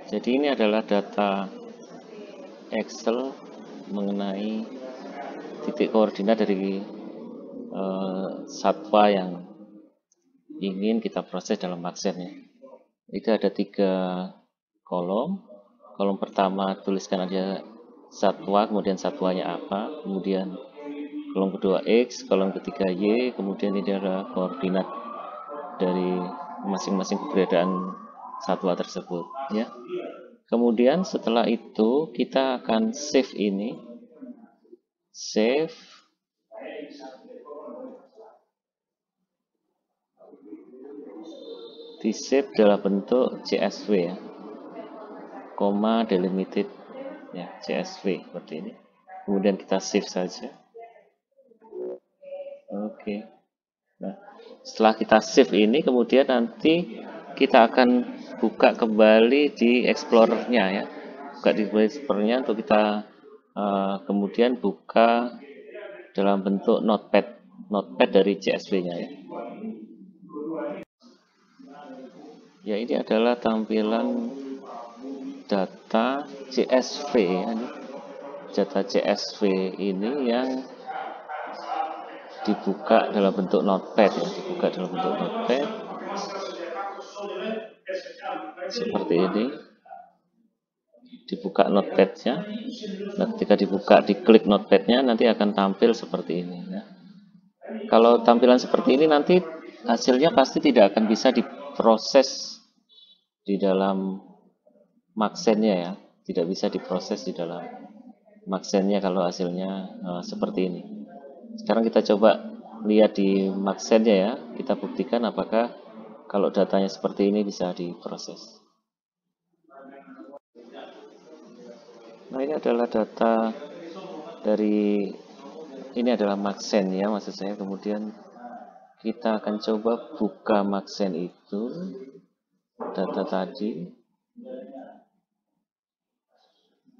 Jadi ini adalah data Excel mengenai titik koordinat dari satwa yang ingin kita proses dalam Maxen ya. Itu ada 3 kolom. Kolom pertama tuliskan aja satwa, kemudian satwanya apa, kemudian kolom kedua X, kolom ketiga Y, kemudian ini adalah koordinat dari masing-masing keberadaan satwa tersebut ya. Kemudian setelah itu kita akan save ini, save di save dalam bentuk CSV ya, koma delimited ya, CSV seperti ini. Kemudian kita save saja. Oke. Nah, setelah kita save ini, kemudian nanti kita akan buka kembali di Explorer-nya ya. Buka di Explorer-nya untuk kita kemudian buka dalam bentuk notepad dari CSV-nya ya. Ya, ini adalah tampilan data CSV ya. Data CSV ini yang dibuka dalam bentuk notepad ya, dibuka dalam bentuk notepad seperti ini. Dibuka notepadnya. Nah, ketika dibuka, diklik notepadnya, nanti akan tampil seperti ini ya. Kalau tampilan seperti ini nanti hasilnya pasti tidak akan bisa diproses di dalam Maxennya ya, tidak bisa diproses di dalam Maxennya kalau hasilnya seperti ini. Sekarang kita coba lihat di Maxennya ya, kita buktikan apakah kalau datanya seperti ini bisa diproses. Nah, ini adalah data dari, ini adalah Maxen ya maksud saya. Kemudian kita akan coba buka Maxen itu, data tadi.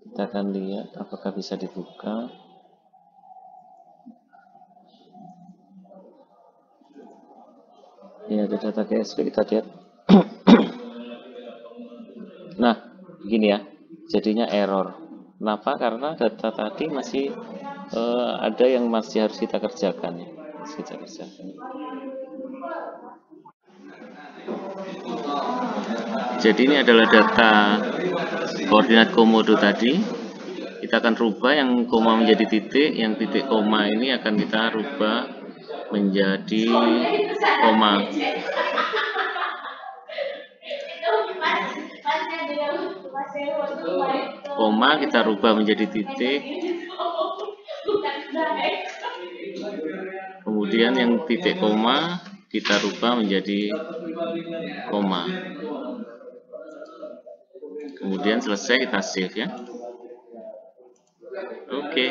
Kita akan lihat apakah bisa dibuka. Ini ada data CSV, kita lihat. Nah, begini ya, jadinya error. Kenapa? Karena data tadi masih ada yang masih harus kita kerjakan ya. Harus kita kerjakan. Jadi ini adalah data koordinat komodo tadi. Kita akan rubah yang koma menjadi titik, yang titik koma ini akan kita rubah menjadi koma. Koma kita rubah menjadi titik. Kemudian yang titik koma kita rubah menjadi koma. Kemudian selesai, kita save ya. Oke.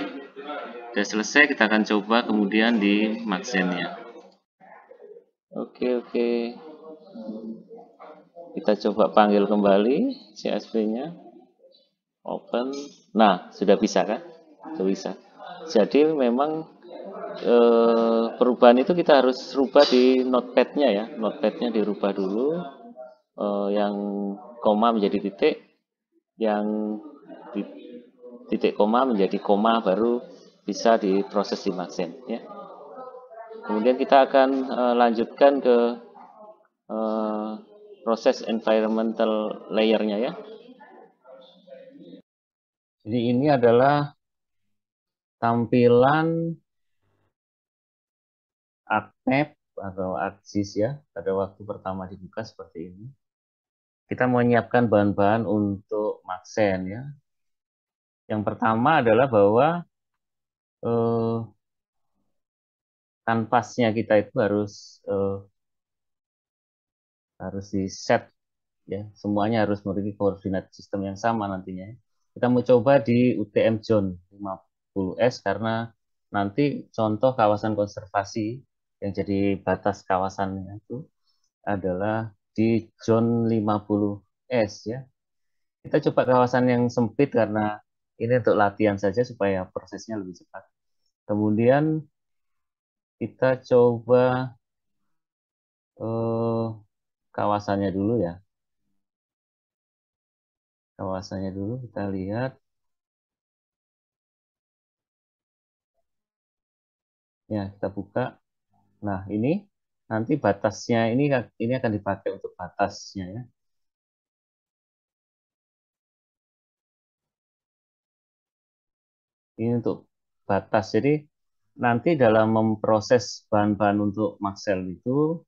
Sudah selesai, kita akan coba kemudian di Maxennya. Oke. Kita coba panggil kembali CSV-nya. Open. Nah, sudah bisa kan? Sudah bisa. Jadi memang perubahan itu kita harus rubah di notepad-nya ya. Notepad-nya dirubah dulu. Yang koma menjadi titik, yang titik koma menjadi koma, baru bisa diproses di Maxen ya. Kemudian kita akan lanjutkan ke proses environmental layer-nya ya. Jadi ini adalah tampilan ArcMap atau ArcGIS ya, pada waktu pertama dibuka seperti ini. Kita menyiapkan bahan-bahan untuk Maxen ya. Yang pertama adalah bahwa kanvasnya kita itu harus di set ya, semuanya harus memiliki koordinat sistem yang sama nantinya. Kita mau coba di UTM Zone 50S karena nanti contoh kawasan konservasi yang jadi batas kawasannya itu adalah di zone 50S ya. Kita coba kawasan yang sempit karena ini untuk latihan saja supaya prosesnya lebih cepat. Kemudian kita coba kawasannya dulu ya. kawasannya dulu kita lihat. Ya, kita buka. Nah, ini nanti batasnya ini akan dipakai untuk batasnya ya. Ini untuk batas. Jadi nanti dalam memproses bahan-bahan untuk maksel itu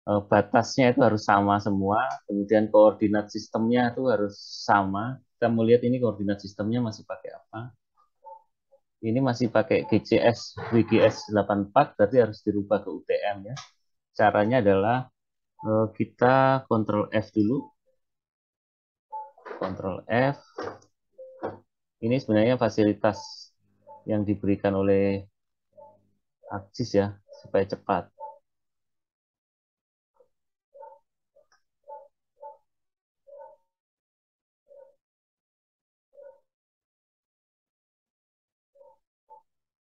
batasnya itu harus sama semua, kemudian koordinat sistemnya itu harus sama. Kita mau lihat ini koordinat sistemnya masih pakai apa. Ini masih pakai GCS WGS 84, berarti harus dirubah ke UTM ya. Caranya adalah kita Ctrl F dulu. Ctrl F. Ini sebenarnya fasilitas yang diberikan oleh AXIS ya, supaya cepat.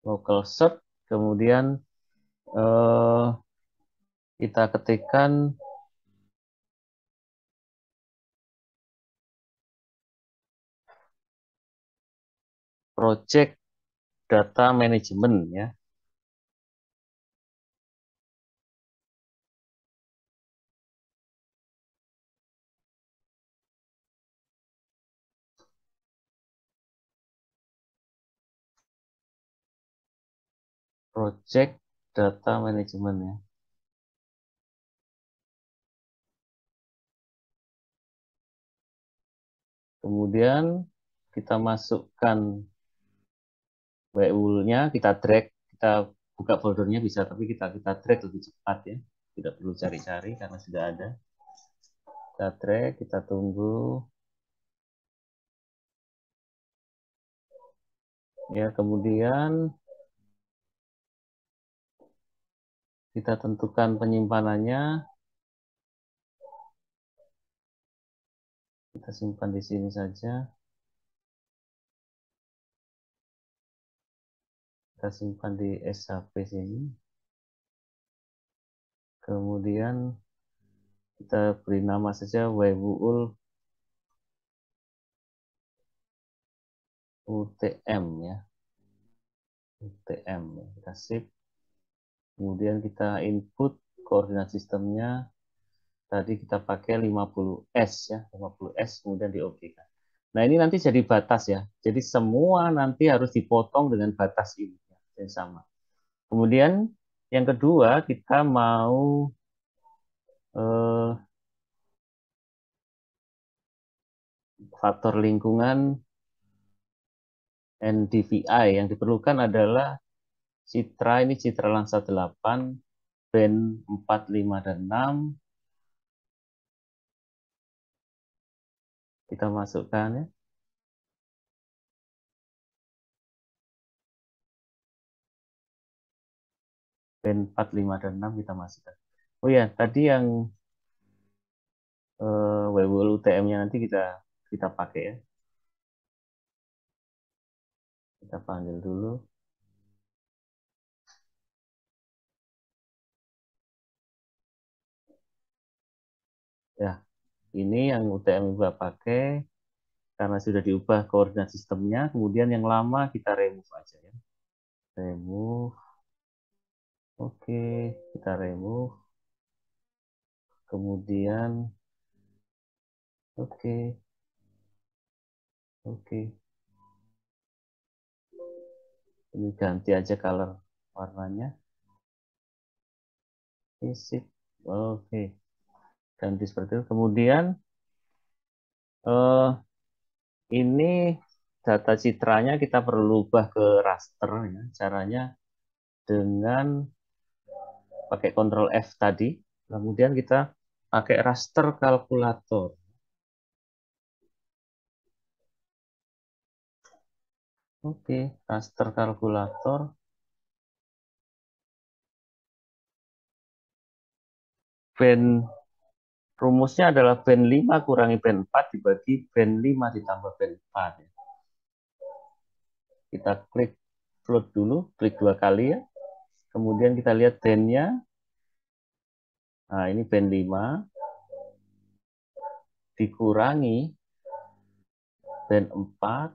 Local search, kemudian eh, kita ketikkan project data management ya. Project data management ya. Kemudian kita masukkan WUL-nya, kita drag, kita buka foldernya bisa, tapi kita drag lebih cepat ya. Tidak perlu cari-cari karena sudah ada. Kita drag, kita tunggu. Ya, kemudian kita tentukan penyimpanannya. Kita simpan di sini saja. Kita simpan di SHP sini. Kemudian kita beri nama saja WUL UTM ya. UTM ya. Kita save. Kemudian kita input koordinat sistemnya. Tadi kita pakai 50S ya, 50S kemudian di OK kan. Nah, ini nanti jadi batas ya. Jadi semua nanti harus dipotong dengan batas ini yang sama. Kemudian yang kedua kita mau faktor lingkungan NDVI yang diperlukan adalah Citra, ini Citra Langsa 8, band 4, 5, dan 6. Kita masukkan ya. Band 4, 5, dan 6 kita masukkan. Oh ya, tadi yang WWL UTM-nya nanti kita pakai ya. Kita panggil dulu. Ya, ini yang UTM juga pakai karena sudah diubah koordinat sistemnya. Kemudian yang lama kita remove aja ya. Remove. Oke, kita remove. Kemudian oke, oke. Ini ganti aja color warnanya. Basic. Oke. Ganti seperti itu. Kemudian eh, ini data citranya kita perlu ubah ke raster ya. Caranya dengan pakai Ctrl F tadi. Kemudian kita pakai raster kalkulator. Oke, raster kalkulator. Band rumusnya adalah band 5 kurangi band 4 dibagi band 5 ditambah band 4. Kita klik float dulu, klik 2 kali ya. Kemudian kita lihat bandnya. Nah, ini band 5 dikurangi band 4,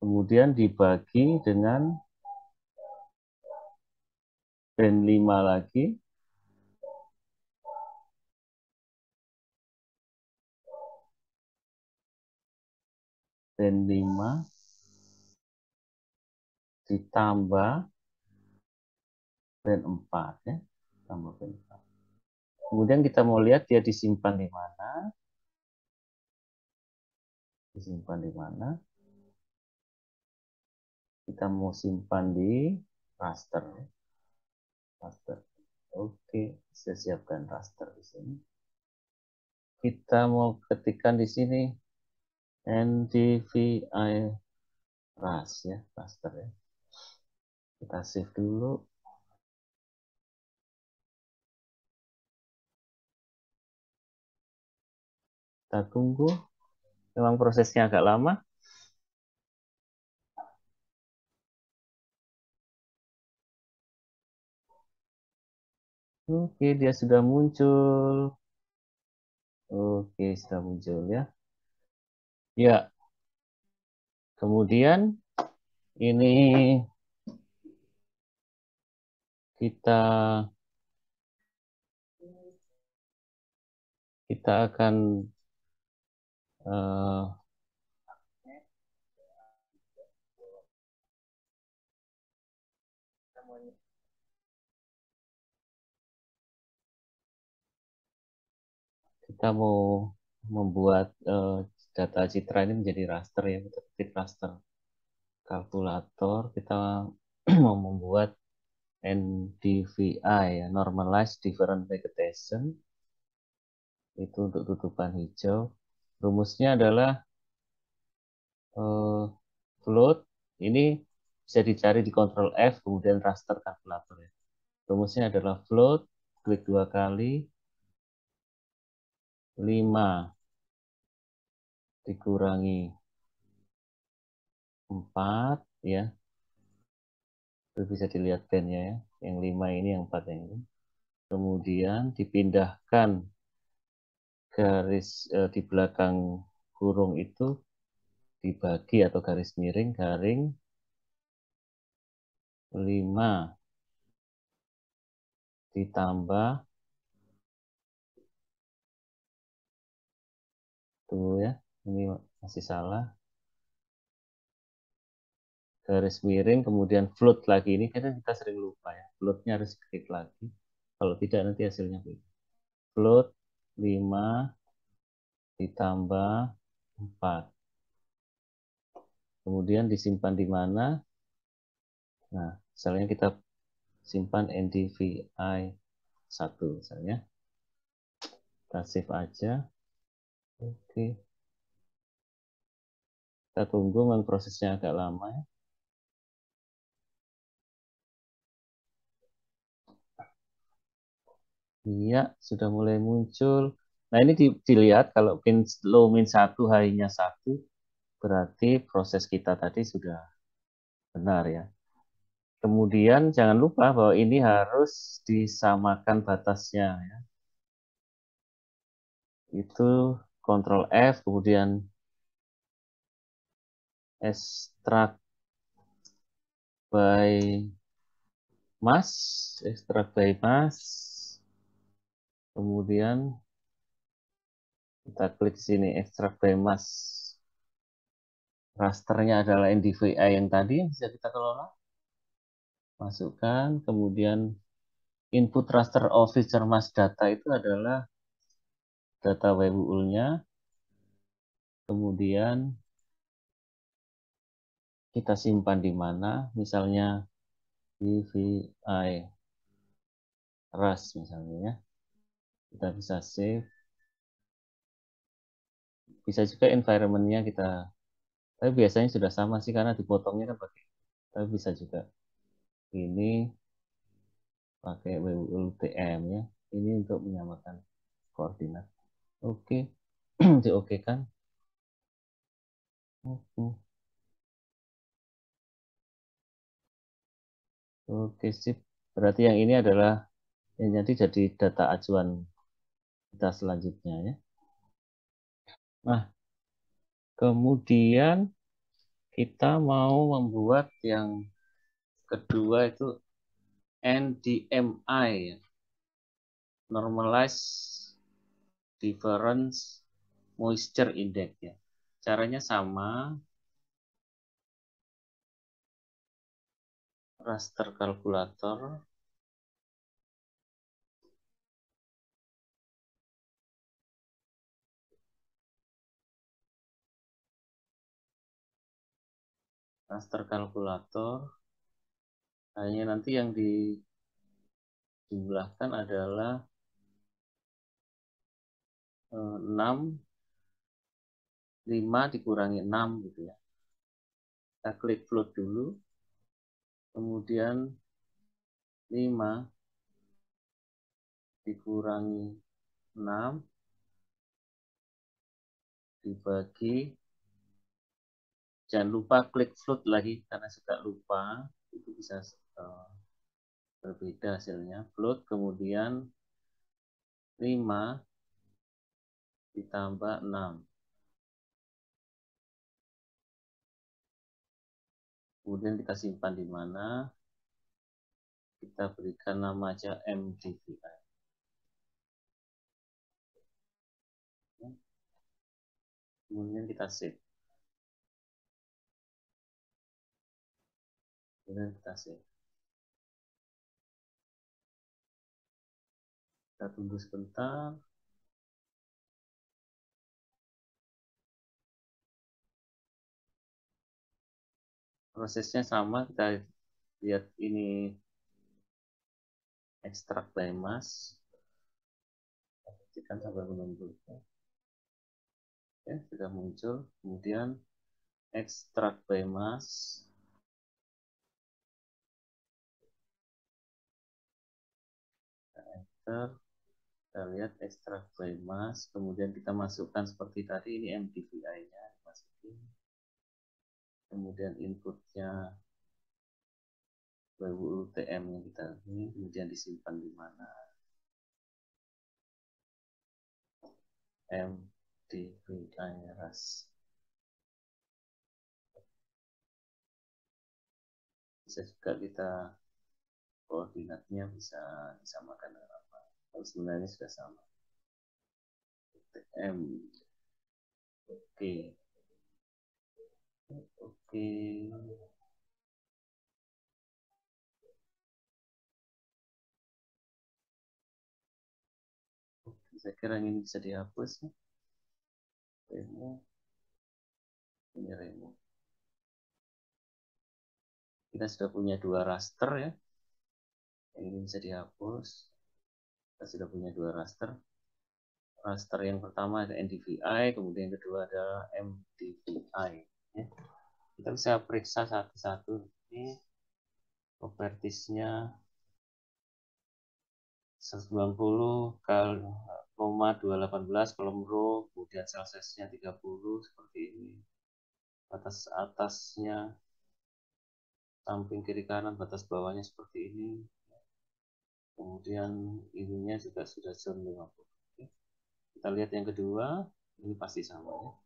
kemudian dibagi dengan band 5 lagi, band 5 ditambah band 4 ya, tambah band 4. Kemudian kita mau lihat dia disimpan di mana, disimpan di mana. Kita mau simpan di raster. Raster. Oke, saya siapkan raster di sini. Kita mau ketikkan di sini NDVI ras ya, raster ya. Kita save dulu. Kita tunggu. Memang prosesnya agak lama. Oke, dia sudah muncul. Oke, sudah muncul ya. Ya, kemudian ini kita kita akan uh, kita mau membuat data citra ini menjadi raster ya, kita ketik raster kalkulator, kita mau membuat NDVI ya, Normalized Different Vegetation, itu untuk tutupan hijau. Rumusnya adalah float, ini bisa dicari di Ctrl F kemudian raster kalkulator ya. Rumusnya adalah float, klik 2 kali, 5 dikurangi 4 ya, itu bisa dilihat bandnya ya, yang 5 ini, yang 4 yang ini. Kemudian dipindahkan garis di belakang kurung itu dibagi atau garis miring, garing 5 ditambah, tuh ya, ini masih salah, garis miring, kemudian float lagi, ini kan kita sering lupa ya, floatnya harus klik lagi, kalau tidak nanti hasilnya beda. Float 5 ditambah 4, kemudian disimpan di mana. Nah, misalnya kita simpan NDVI 1 misalnya, kita save aja. Oke, kita tunggu, memang prosesnya agak lama ya. Iya, sudah mulai muncul. Nah, ini dilihat kalau pin low min 1, high-nya 1, berarti proses kita tadi sudah benar ya. Kemudian jangan lupa bahwa ini harus disamakan batasnya ya. Itu Ctrl F, kemudian extract by mass, extract by mass. Kemudian kita klik sini, extract by mass. Rasternya adalah NDVI yang tadi yang bisa kita kelola. Masukkan, kemudian input raster of feature mass data itu adalah data WWUL-nya. Kemudian kita simpan di mana, misalnya DVI ras misalnya ya. Kita bisa save. Bisa juga environment-nya kita, tapi biasanya sudah sama sih karena dipotongnya kan pakai. Tapi bisa juga ini pakai WWUL-TM ya. Ini untuk menyamakan koordinat. Oke, di kan. Oke, sip. Berarti yang ini adalah yang nanti jadi data acuan kita selanjutnya ya. Nah, Kemudian kita mau membuat yang kedua itu NDMI, ya. Normalized Difference Moisture Index, ya. Caranya sama, raster kalkulator, hanya nanti yang dijumlahkan adalah 6, 5 dikurangi 6 gitu ya. Kita klik float dulu, kemudian 5 dikurangi 6 dibagi, jangan lupa klik float lagi karena suka lupa, itu bisa berbeda hasilnya. Float, kemudian 5 ditambah 6. Kemudian kita simpan di mana? Kita berikan nama aja MDVI. Kemudian kita save. Kita tunggu sebentar. Prosesnya sama, kita lihat ini ekstrak biomass. Pastikan sampai menunggu. Oke, sudah muncul. Kemudian ekstrak biomass. Enter. Kita lihat ekstrak biomass. Kemudian kita masukkan seperti tadi, ini MDVI-nya. Masukin. Kemudian inputnya WUTM yang kita ini, kemudian disimpan di mana? MDVI RAS. Bisa juga kita koordinatnya bisa disamakan dengan apa? Kalau sebenarnya sudah sama. UTM. Oke. Oke. Saya kira ini bisa dihapus. Remove. Ini remove. Kita sudah punya 2 raster ya. Yang ini bisa dihapus. Kita sudah punya 2 raster. Raster yang pertama ada NDVI, kemudian yang kedua ada MDVI. Ya. Kita bisa periksa satu-satu. Ini propertiesnya 190,218 kolom row, kemudian Celsiusnya 30 seperti ini. Batas atasnya samping kiri kanan, batas bawahnya seperti ini. Kemudian ininya juga sudah zone 50. Oke. Kita lihat yang kedua, ini pasti sama ya.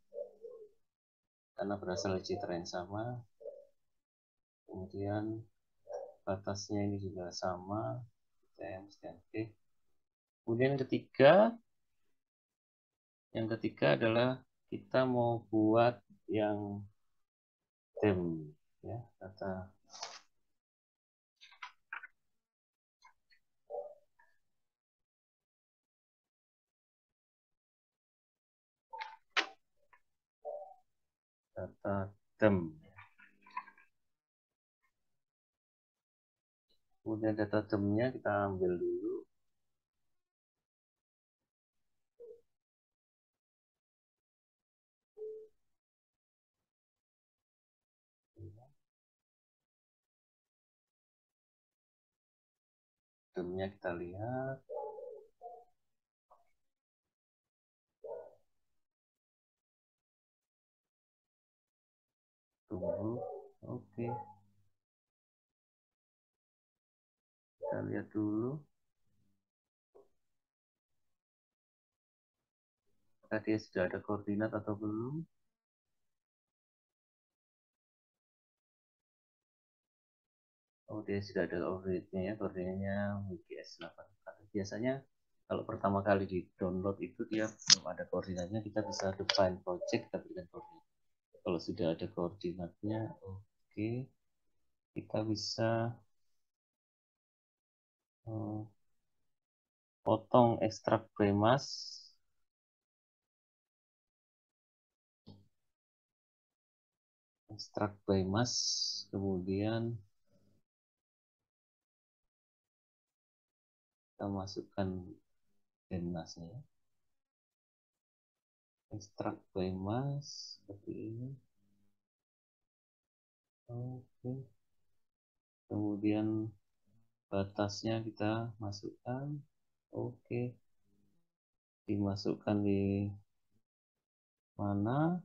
Karena berasal dari citra yang sama. Kemudian batasnya ini juga sama. Oke. Kemudian yang ketiga adalah kita mau buat yang tem ya, data tem. Kemudian data temnya kita ambil dulu. Temnya kita lihat. Tunggu. Oke. Kita lihat dulu. Apakah dia sudah ada koordinat atau belum? Oh, dia sudah ada koordinatnya ya, koordinatnya WGS 8. Biasanya kalau pertama kali di download itu dia belum ada koordinatnya, kita bisa define project, kita berikan koordinat. Kalau sudah ada koordinatnya, oke, kita bisa potong ekstrak premas, kemudian kita masukkan denasnya, ekstrak premas seperti ini. Oke, kemudian batasnya kita masukkan. Oke, dimasukkan di mana?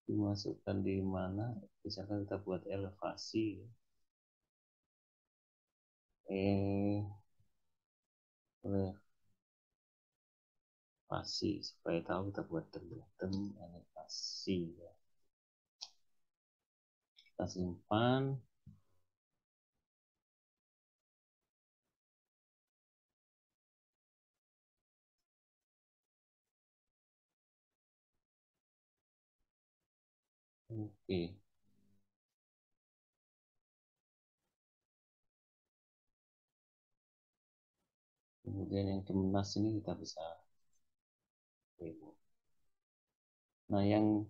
Dimasukkan di mana? Misalkan kita buat elevasi. Elevasi supaya tahu kita buat elevasi ya. Kita simpan. Oke. Kemudian yang Demenas ini kita bisa remove. Nah, yang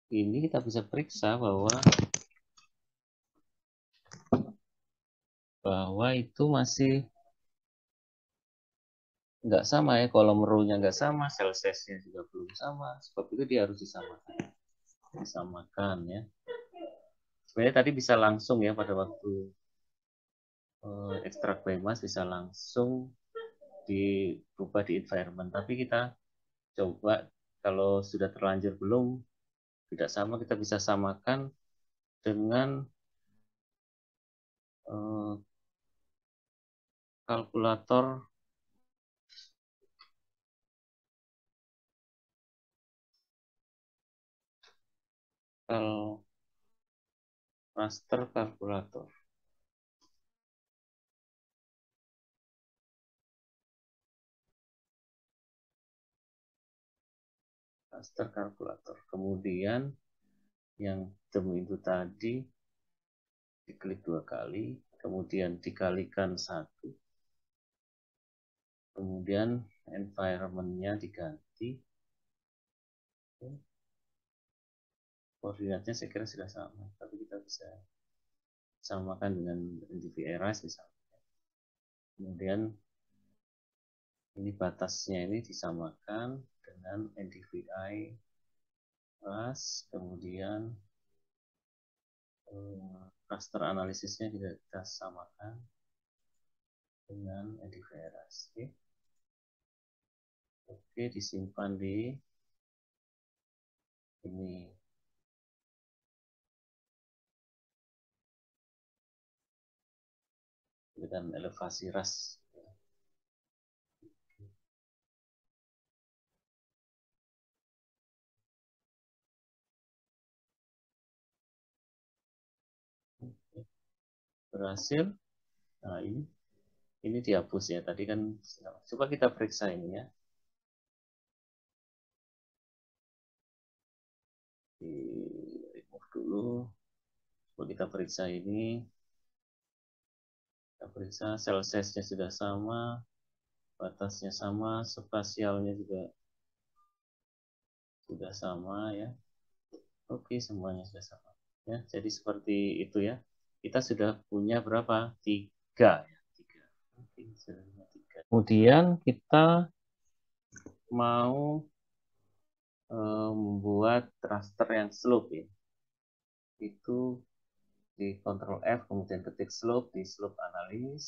ini kita bisa periksa bahwa itu masih nggak sama ya, kolom row-nya nggak sama, cell size-nya juga belum sama. Sebab itu dia harus disamakan ya. Sebenarnya tadi bisa langsung ya pada waktu ekstrak biomass bisa langsung dirubah di environment, tapi kita coba kalau sudah terlanjur belum tidak sama, kita bisa samakan dengan kalkulator raster kalkulator. Raster kalkulator. Kemudian yang dem itu tadi diklik 2 kali, kemudian dikalikan 1, kemudian environment-nya diganti. Koordinatnya saya kira sudah sama, tapi kita bisa samakan dengan NDVI-RAS misalnya. Kemudian ini batasnya ini disamakan dengan NDVI-RAS, kemudian raster analisisnya juga kita samakan dengan NDVI-RAS. Oke, disimpan di ini. Dengan elevasi ras. Berhasil. Nah, ini dihapus ya. Tadi kan coba kita periksa ini ya. Di remove dulu. Coba kita periksa ini. Kita periksa cell size-nya sudah sama, batasnya sama, spasialnya juga sudah sama ya. Oke, semuanya sudah sama. Ya, jadi seperti itu ya. Kita sudah punya berapa? 3 ya. 3. Oke, sudah punya 3. Kemudian kita mau membuat raster yang slope ya. Itu di Ctrl F, kemudian ketik slope, di slope analis,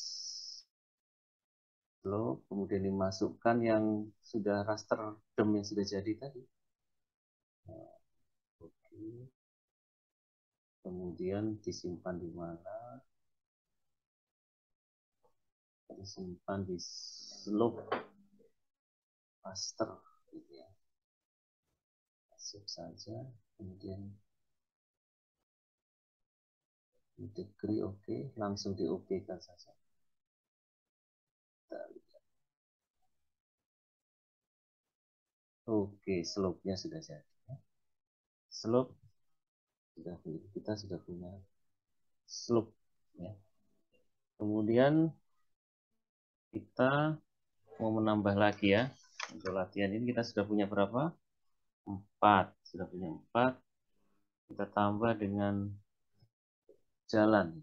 slope, kemudian dimasukkan yang sudah raster DEM yang sudah jadi tadi. Nah, oke. Kemudian disimpan di mana? disimpan di slope master gitu ya. Save saja, kemudian degree oke, langsung di oke kan saja. Oke, slope-nya sudah jadi. Slope sudah kita sudah punya slope ya. Kemudian kita mau menambah lagi ya. Untuk latihan ini kita sudah punya berapa? 4. Sudah punya 4. Kita tambah dengan jalan.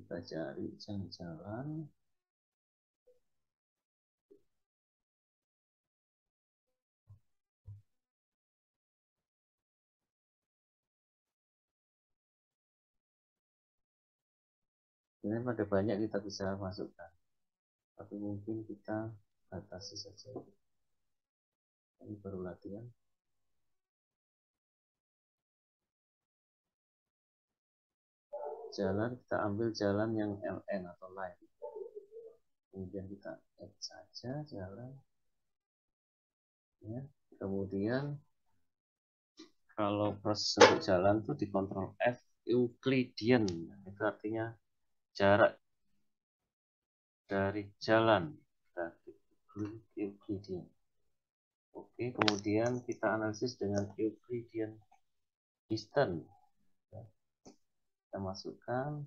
Kita cari jalan. Ini pada banyak kita bisa masukkan. Tapi mungkin kita batasi saja. Ini baru latihan. Jalan, kita ambil jalan yang LN atau line. Kemudian kita add saja jalan. Ya. Kemudian kalau proses untuk jalan itu di Ctrl F Euclidean. Itu artinya jarak dari jalan. Dari Euclidean. Oke, kemudian kita analisis dengan Euclidean distance. Kita masukkan.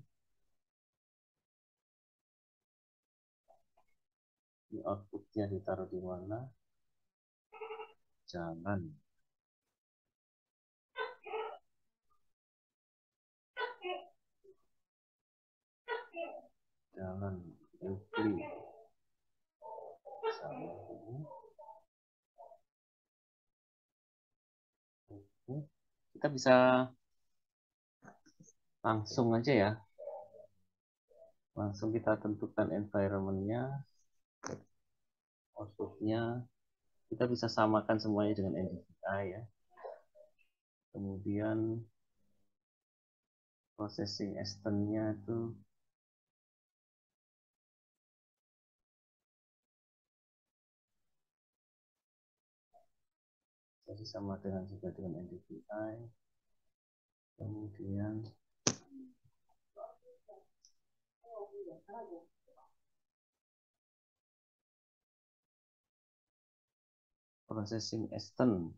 Ini outputnya ditaruh di mana? Jalan. Jalan Euclid. Kita bisa langsung aja ya. Langsung kita tentukan environment-nya, output-nya. Kita bisa samakan semuanya dengan NDVI ya. Kemudian processing extend-nya itu jadi sama dengan juga dengan NDVI. Kemudian processing extend.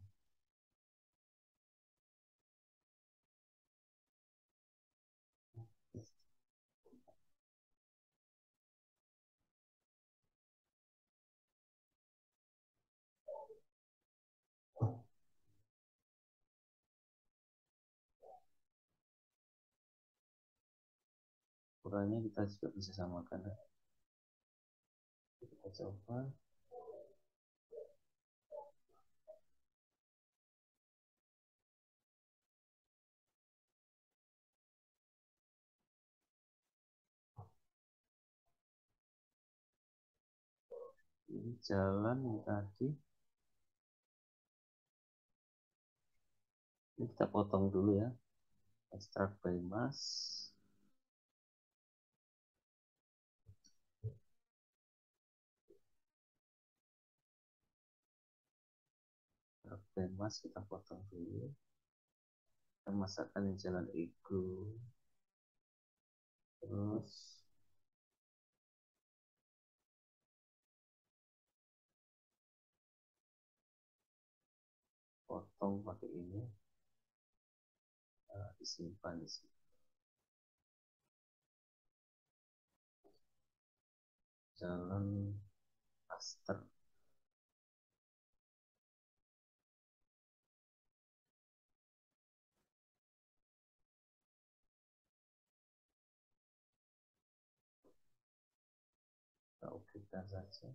Ukurannya kita juga bisa samakan. Kita coba. Ini jalan yang tadi. Ini kita potong dulu ya. Extract by mass. Extract by mass kita potong dulu. Kita masukkan di jalan ego. Terus potong pakai ini. Disimpan di sini. Jalan raster. Kita okekan saja.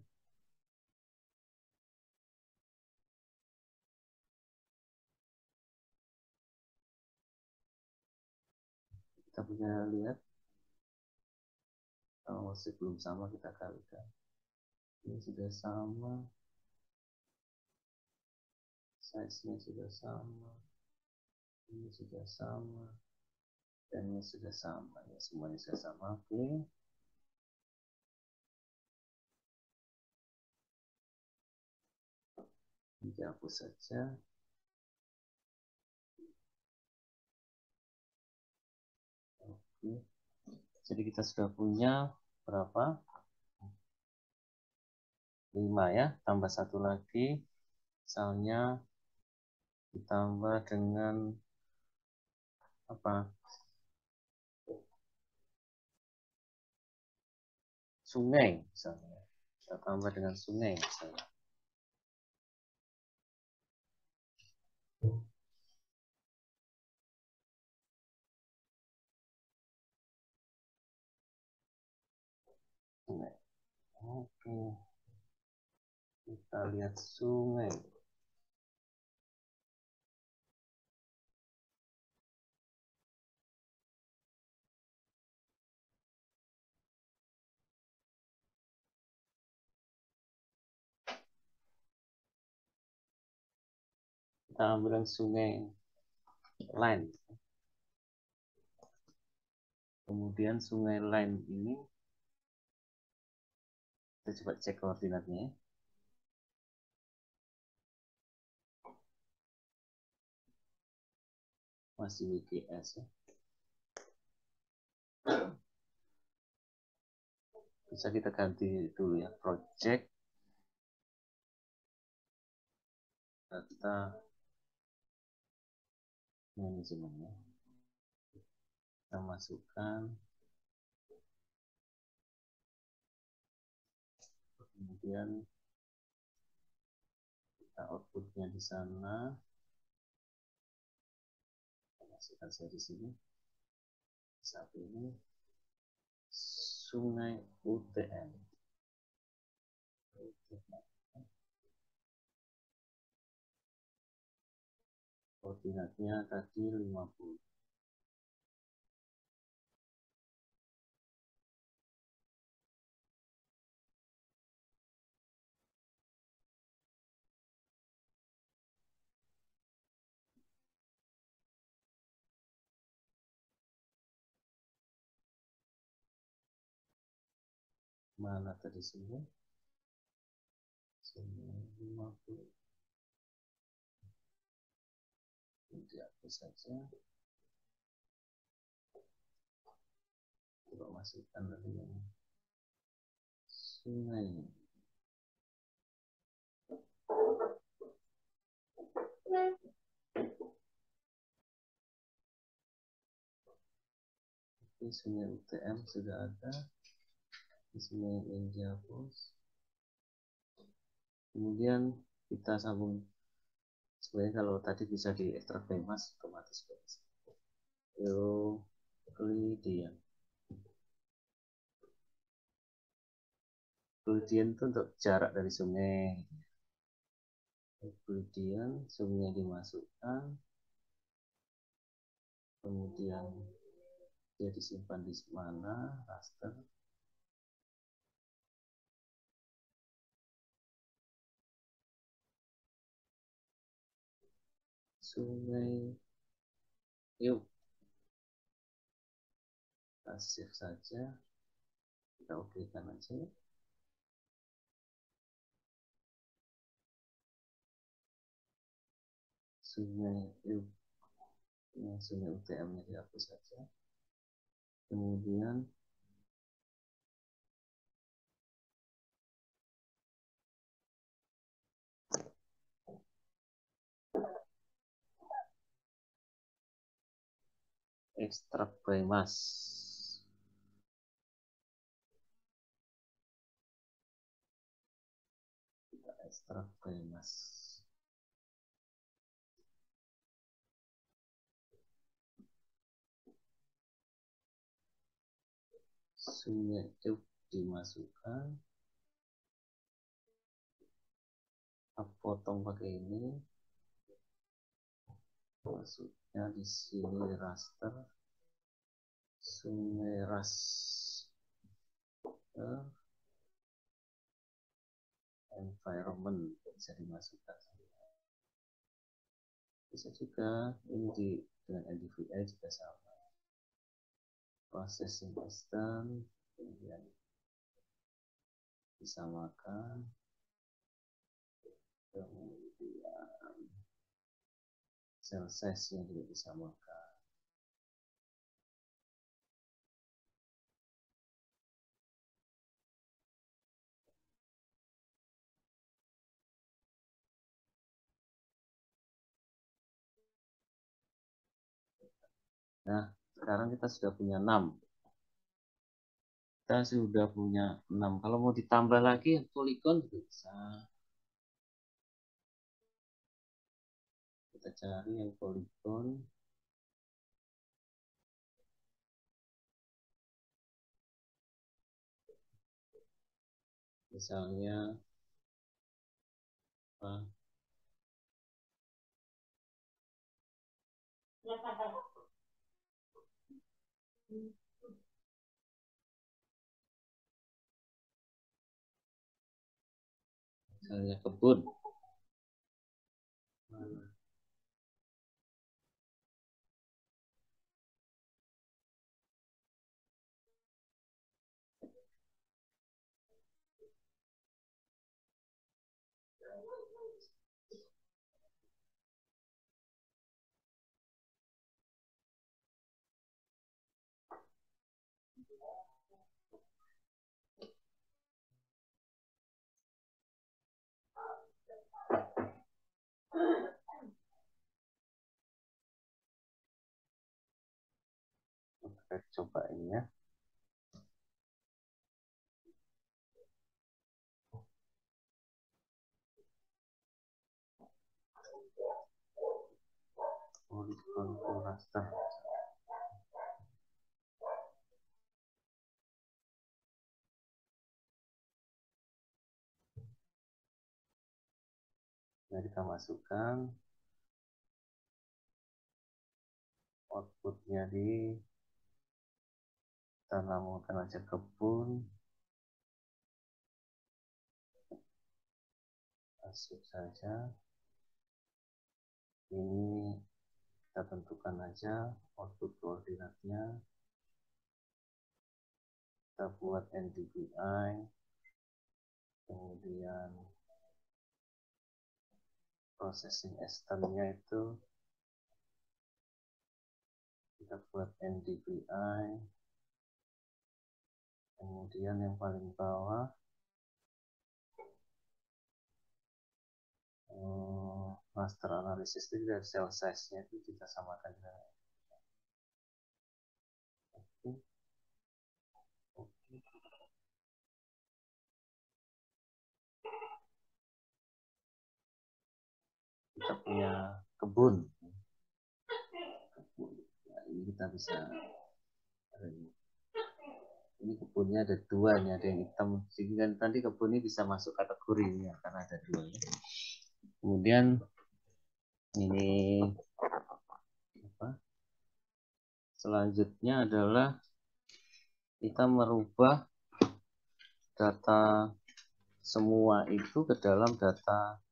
Kita punya lihat Kalau masih belum sama kita kalikan. Ini sudah sama, size-nya sudah sama, ini sudah sama, dan ini sudah sama. Ya, semuanya sudah sama. Oke. Ini dihapus saja. Oke. Jadi kita sudah punya berapa? 5 ya, tambah satu lagi. Misalnya ditambah dengan apa? Sungai misalnya. Kita tambah dengan sungai misalnya. Sungai. Oke. Kita lihat sungai. Kita ambil yang sungai line. Kemudian sungai line ini kita coba cek koordinatnya. Masih WGS ya. Bisa kita ganti dulu ya, project data manajemennya. Kita masukkan, kemudian kita outputnya di sana. Kita masukkan saya di sini. Saat ini Sungai UTM. Koordinatnya tadi 50. Mana tadi sini? Sini 50. Ini dihapus saja. Coba masukkan lagi yang sungai. Ini sungai UTM sudah ada. Di sungai yang dihapus. Kemudian kita sambung. Sebenarnya kalau tadi bisa di ekstrak bebas otomatis bebas. Euclidean. Euclidean itu untuk jarak dari sungai. Euclidean, sungai dimasukkan, kemudian dia disimpan di mana, raster. Sungai, yuk kita save saja, kita oke kan aja. Sungai, yuk, sungai UTM-nya dihapus saja. Kemudian ekstrak biomass. Kita ekstrak biomass. Sungai yuk dimasukkan. Kita potong pakai ini. Masuknya di sini raster. Sungai ras. environment bisa dimasukkan, bisa juga ini dengan NDVI juga sama, processing instant, kemudian disamakan, kemudian cell size nya juga disamakan. Nah, sekarang kita sudah punya 6. Kita sudah punya 6. Kalau mau ditambah lagi poligon juga bisa. Kita cari yang poligon. Misalnya apa? Misalnya kebun. Kita coba ini ya. Poligon raster. Nah, kita masukkan outputnya kita namakan aja kebun, masuk saja. Ini kita tentukan aja output koordinatnya, kita buat NDVI, kemudian processing estimate-nya itu kita buat NDVI, kemudian yang paling bawah master analysis itu dari cell size-nya itu kita samakan dengan kita punya kebun. Nah, ini kita bisa, ini kebunnya ada 2 nih, ada yang hitam, sehingga nanti kebun ini bisa masuk kategori ini ya, karena ada 2 ya. Kemudian ini apa? Selanjutnya adalah kita merubah data semua itu ke dalam data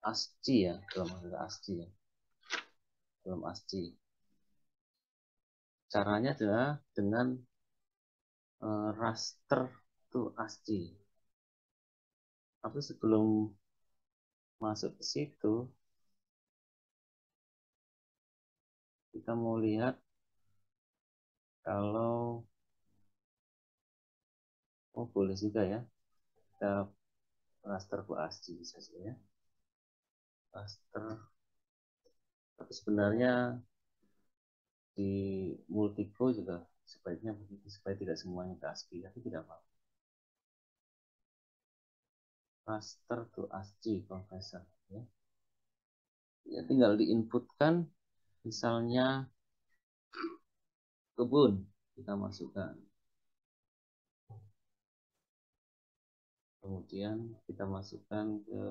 ASCII ya, dalam data ASCII ya, dalam ASCII. Caranya adalah dengan raster to ASCII. Tapi sebelum masuk ke situ, kita mau lihat kalau boleh juga ya, kita raster ke ASCII bisa sih ya, raster. Tapi sebenarnya di Multico juga sebaiknya begitu, supaya tidak semuanya ke ASCII, tapi tidak apa-apa. Raster to ASCII conversion ya. Ya tinggal diinputkan, misalnya kebun, kita masukkan, kemudian kita masukkan ke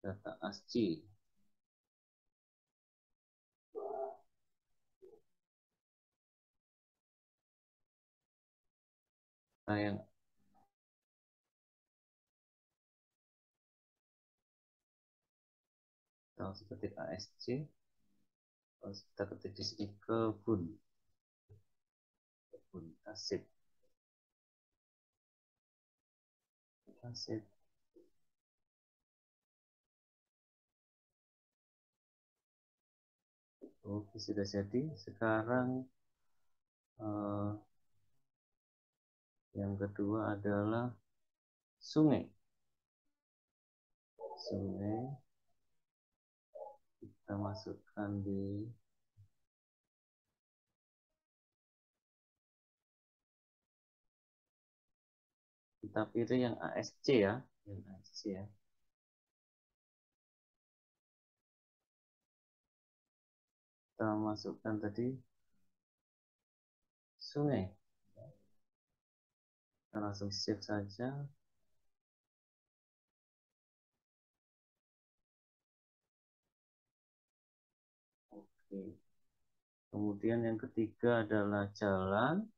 data ASCII. data yang langsung ketik ASC, terus kita ketik di sini kebun tasik tasik. Oke, sudah jadi. Sekarang yang kedua adalah sungai. Sungai kita masukkan di, kita pilih yang ASC ya, yang ASC ya. Kita masukkan tadi sungai. Kita langsung save saja. Oke. Kemudian yang ketiga adalah jalan.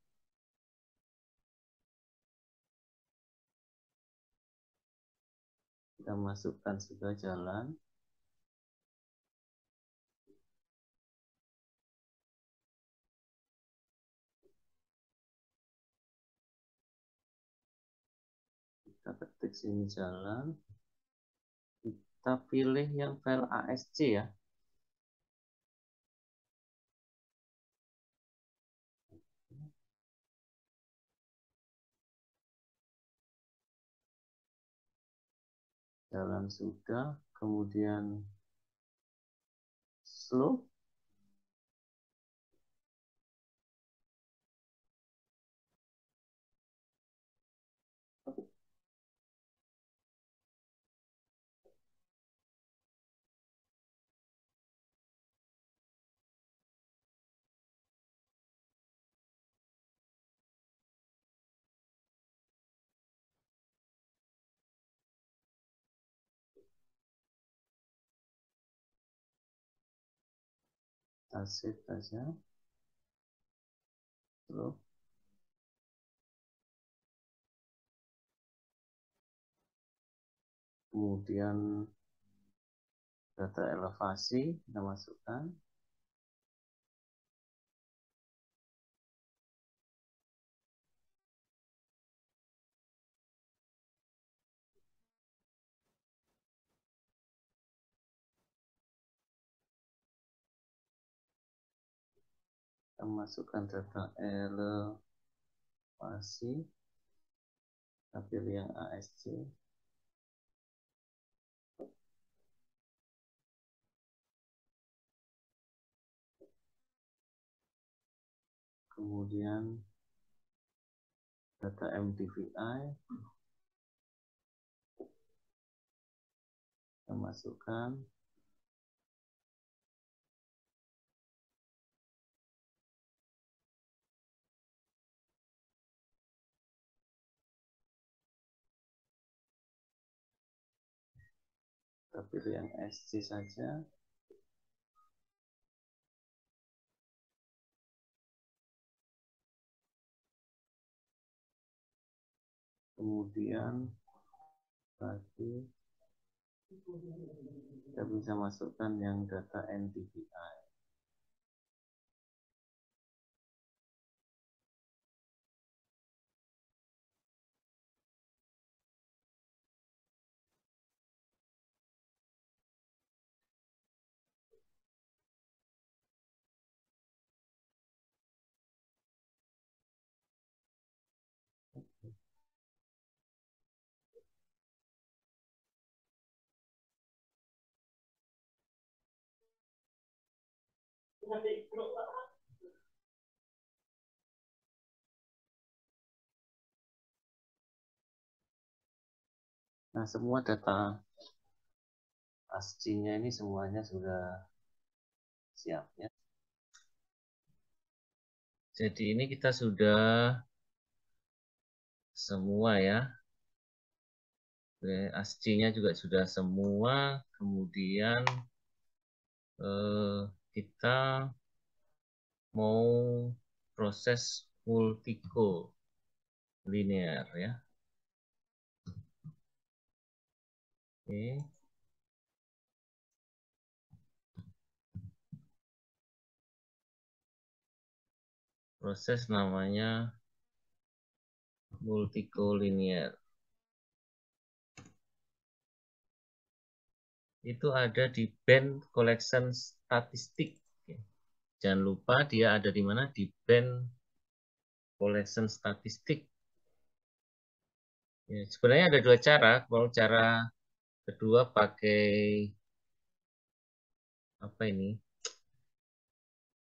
Kita masukkan juga jalan. Kita ketik sini jalan. Kita pilih yang file ASC ya. Jalan sudah, kemudian slope. Kita save saja. Slope. Kemudian data elevasi kita masukkan. Kita masukkan data elevasi. Kita pilih yang ASC. Kemudian data MDVI. Kita masukkan. Kita pilih yang SC saja. Kemudian lagi kita bisa masukkan yang data NDVI. Nah, semua data ASCII-nya ini semuanya sudah siap ya. Jadi ini kita sudah semua ya. ASCII-nya juga sudah semua. Kemudian kita mau proses multico. linear ya. Oke. Proses namanya multicollinear. Itu ada di band collection statistik. Jangan lupa dia ada di mana? Di band collection statistik. Ya, sebenarnya ada dua cara. Kalau cara kedua pakai apa ini?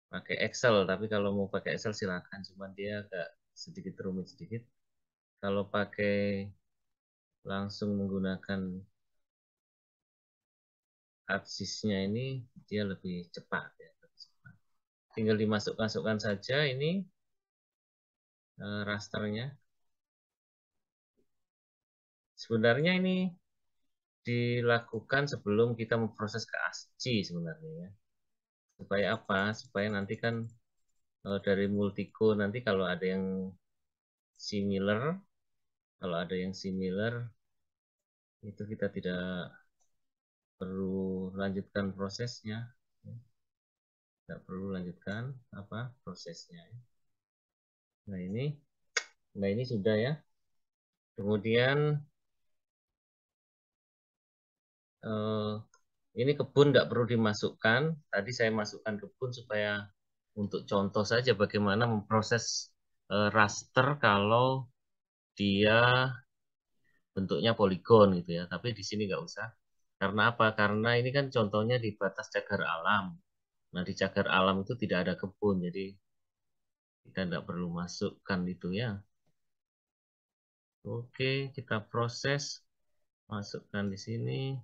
Pakai Excel. Tapi kalau mau pakai Excel silakan. Cuman dia agak sedikit rumit sedikit. Kalau pakai langsung menggunakan ArcSys-nya ini dia lebih cepat ya. Tinggal dimasukkan saja ini rasternya. Sebenarnya ini dilakukan sebelum kita memproses ke ASCII sebenarnya ya. Supaya apa? Supaya nanti kan dari multico nanti kalau ada yang similar, itu kita tidak perlu lanjutkan prosesnya, tidak perlu lanjutkan apa prosesnya. Nah ini sudah ya. Kemudian eh, ini kebun nggak perlu dimasukkan. Tadi saya masukkan kebun supaya untuk contoh saja bagaimana memproses raster kalau dia bentuknya poligon gitu ya. Tapi di sini nggak usah. Karena apa? Karena ini kan contohnya di batas cagar alam. Nah, di cagar alam itu tidak ada kebun, jadi kita tidak perlu masukkan itu ya. Oke, kita proses, masukkan di sini.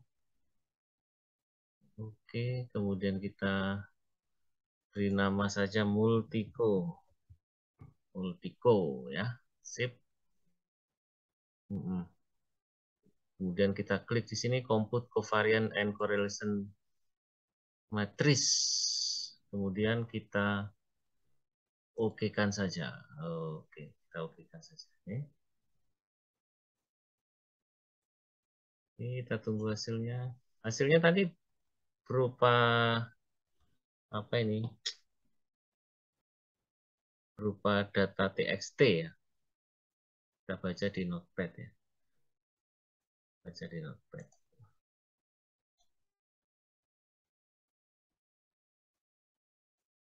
Oke, kemudian kita beri nama saja multico. Multico ya. Sip. Kemudian kita klik di sini compute covariance and correlation matrix. Kemudian kita okekan saja. Oke, kita okekan saja. Ini kita tunggu hasilnya. Hasilnya tadi berupa apa ini? Berupa data TXT ya. Kita baca di Notepad ya. Baca di Notepad.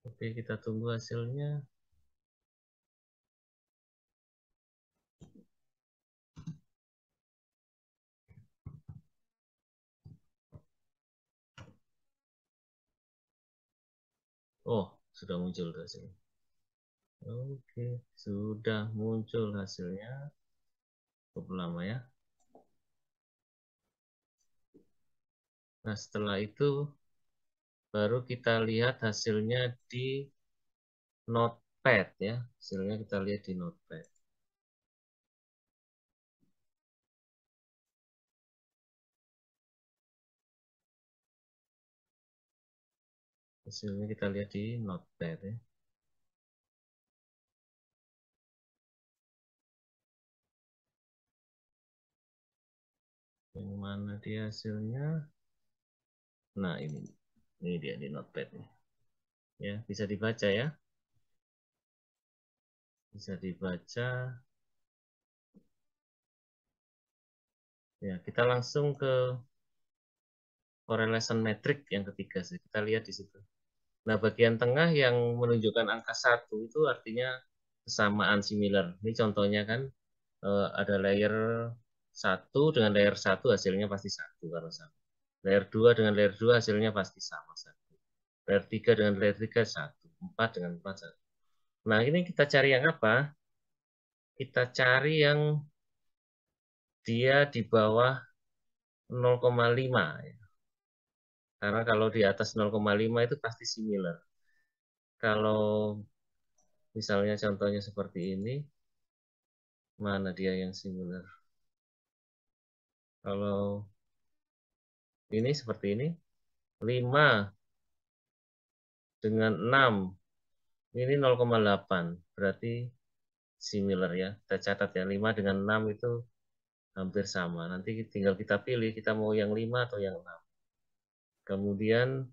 Oke, kita tunggu hasilnya. Oh, sudah muncul hasilnya. Oke, sudah muncul hasilnya. Cukup lama ya. Nah, setelah itu baru kita lihat hasilnya di Notepad ya. Hasilnya kita lihat di Notepad. Hasilnya kita lihat di Notepad ya. Yang mana dia hasilnya? Nah, ini dia di Notepad nih. Ya, bisa dibaca ya. Bisa dibaca. Ya, kita langsung ke correlation metric yang ketiga sih. Kita lihat di situ. Nah, bagian tengah yang menunjukkan angka 1 itu artinya kesamaan similar. Ini contohnya kan ada layer 1 dengan layer 1 hasilnya pasti 1 karena sama. Layer 2 dengan layer 2 hasilnya pasti sama 1. Layer 3 dengan layer 3 1. 4 dengan 4 1. Nah, ini kita cari yang apa? Kita cari yang dia di bawah 0,5 ya. Karena kalau di atas 0,5 itu pasti similar. Kalau misalnya contohnya seperti ini, mana dia yang similar? Kalau ini seperti ini, 5 dengan 6, ini 0,8. Berarti similar ya. Kita catat ya, 5 dengan 6 itu hampir sama. Nanti tinggal kita pilih, kita mau yang 5 atau yang 6. Kemudian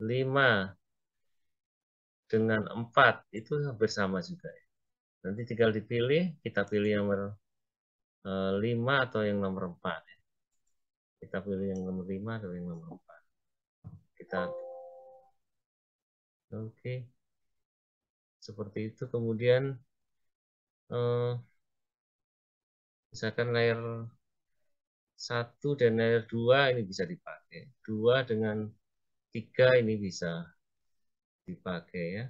5 dengan 4 itu hampir sama juga. Nanti tinggal dipilih, kita pilih nomor 5 atau yang nomor 4. Kita pilih yang nomor 5 atau yang nomor 4. Kita oke. Seperti itu. Kemudian misalkan layer 1 dan layer 2 ini bisa dipakai. 2 dengan 3 ini bisa dipakai ya.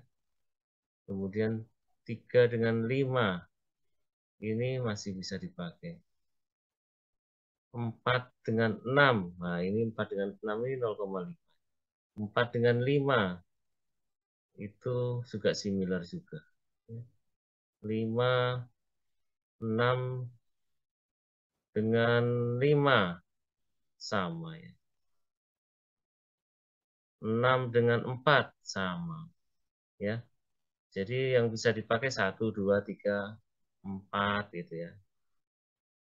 Kemudian 3 dengan 5 ini masih bisa dipakai. 4 dengan 6. Nah, ini 4 dengan 6 ini 0,5. 4 dengan 5 itu juga similar juga. 5, 6 dengan 5 sama ya. 6 dengan 4 sama ya. Jadi yang bisa dipakai 1, 2, 3, 4 gitu ya.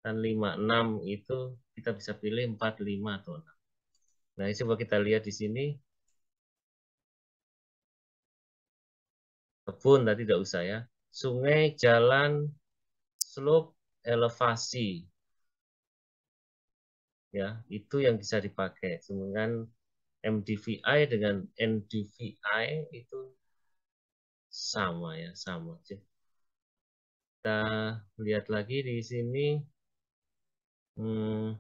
Dan 5, 6 itu kita bisa pilih 4, 5 atau 6. Nah, ini coba kita lihat di sini. Kebun tadi tidak usah ya. Sungai, jalan, slope, elevasi. Ya, itu yang bisa dipakai. Dengan MDVI dengan NDVI itu sama ya, sama. Kita lihat lagi di sini. 4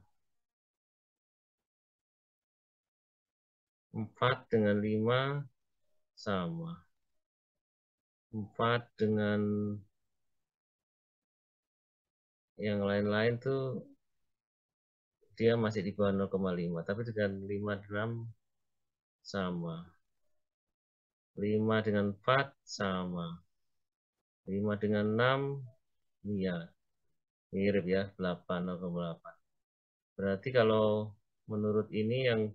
dengan 5 sama. 4 dengan yang lain-lain tuh dia masih di bawah 0,5. Tapi dengan 5 gram sama. 5 dengan 4 sama. 5 dengan 6 ya mirip ya, 8, 0,8. Berarti kalau menurut ini yang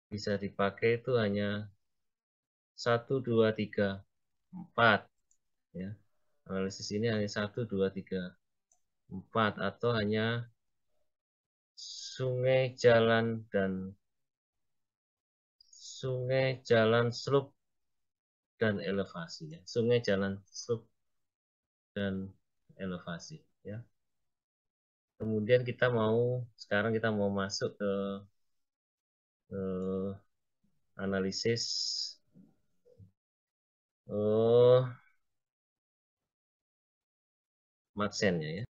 bisa dipakai itu hanya 1, 2, 3, 4 ya. Analisis ini hanya 1, 2, 3, 4 atau hanya sungai, jalan, slope dan elevasi ya. Sungai, jalan, slope dan elevasi ya. Kemudian sekarang kita mau masuk ke analisis Maxent ya.